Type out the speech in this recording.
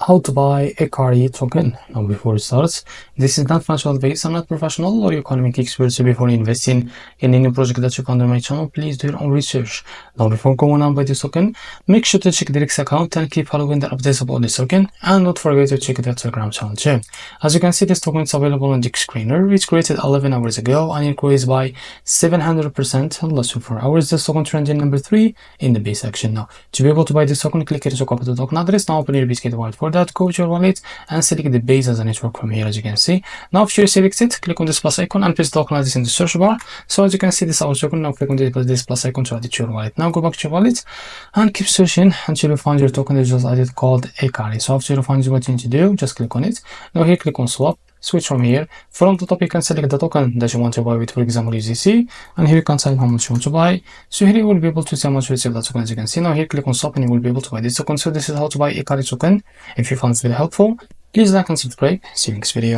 how to buy Ikari token. Now before it starts, this is not financial advice. I'm not professional or economic expert, so before investing in any project that you find on my channel, please do your own research. Now before going on by this token, make sure to check the X account and keep following the updates about this token, and don't forget to check the Telegram channel too. As you can see, this token is available on the screener. It's created 11 hours ago and increased by 700% in less than 4 hours. This token trending number 3 in the B section. Now to be able to buy this token, click here to copy the token address. Now open your BSK wallet. For that, go to your wallet and select the base as a network from here, as you can see. Now after you select it, click on this plus icon and paste the token address in the search bar. So as you can see, this is our token. Now click on this plus icon to add it to your wallet. Now go back to your wallet and keep searching until you find your token that just added called Ikari. So after you find what you need to do, just click on it. Now here click on swap. Switch from here. From the top you can select the token that you want to buy with, for example USDC, and here you can select how much you want to buy. So here you will be able to see how much you receive that token, as you can see. Now here click on stop and you will be able to buy this token. So this is how to buy Ikari token. If you found it very helpful, please like and subscribe. See you next video.